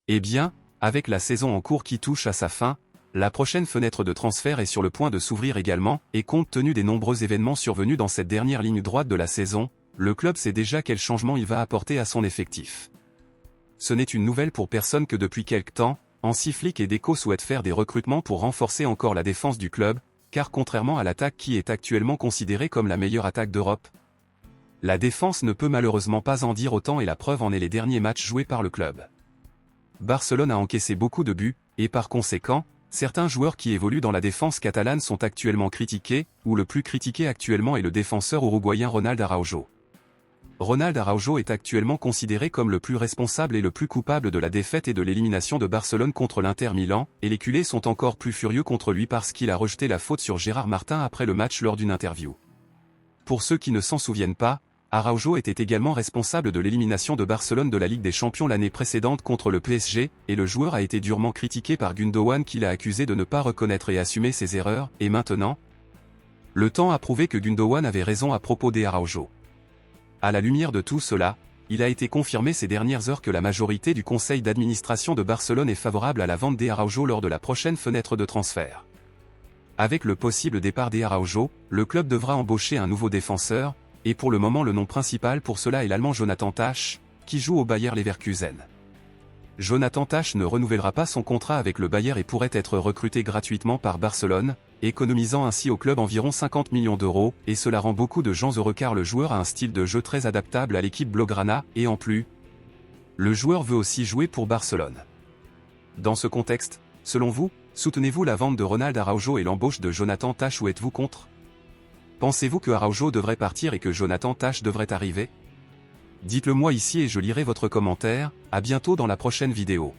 Eh bien, avec la saison en cours qui touche à sa fin, la prochaine fenêtre de transfert est sur le point de s'ouvrir également, et compte tenu des nombreux événements survenus dans cette dernière ligne droite de la saison, le club sait déjà quel changement il va apporter à son effectif. Ce n'est une nouvelle pour personne que depuis quelque temps, Hansi Flick et Deco souhaitent faire des recrutements pour renforcer encore la défense du club, car contrairement à l'attaque qui est actuellement considérée comme la meilleure attaque d'Europe, la défense ne peut malheureusement pas en dire autant et la preuve en est les derniers matchs joués par le club. Barcelone a encaissé beaucoup de buts, et par conséquent, certains joueurs qui évoluent dans la défense catalane sont actuellement critiqués, ou le plus critiqué actuellement est le défenseur uruguayen Ronald Araujo. Ronald Araujo est actuellement considéré comme le plus responsable et le plus coupable de la défaite et de l'élimination de Barcelone contre l'Inter Milan, et les culés sont encore plus furieux contre lui parce qu'il a rejeté la faute sur Gérard Martin après le match lors d'une interview. Pour ceux qui ne s'en souviennent pas, Araujo était également responsable de l'élimination de Barcelone de la Ligue des Champions l'année précédente contre le PSG, et le joueur a été durement critiqué par Gundogan qui l'a accusé de ne pas reconnaître et assumer ses erreurs, et maintenant, le temps a prouvé que Gundogan avait raison à propos d'Araujo. À la lumière de tout cela, il a été confirmé ces dernières heures que la majorité du conseil d'administration de Barcelone est favorable à la vente d'Araujo lors de la prochaine fenêtre de transfert. Avec le possible départ d'Araujo, le club devra embaucher un nouveau défenseur, et pour le moment le nom principal pour cela est l'Allemand Jonathan Tah, qui joue au Bayer Leverkusen. Jonathan Tah ne renouvellera pas son contrat avec le Bayer et pourrait être recruté gratuitement par Barcelone, économisant ainsi au club environ 50 millions d'euros, et cela rend beaucoup de gens heureux car le joueur a un style de jeu très adaptable à l'équipe blaugrana, et en plus, le joueur veut aussi jouer pour Barcelone. Dans ce contexte, selon vous, soutenez-vous la vente de Ronald Araujo et l'embauche de Jonathan Tah ou êtes-vous contre? Pensez-vous que Araujo devrait partir et que Jonathan Tah devrait arriver? Dites-le moi ici et je lirai votre commentaire, à bientôt dans la prochaine vidéo.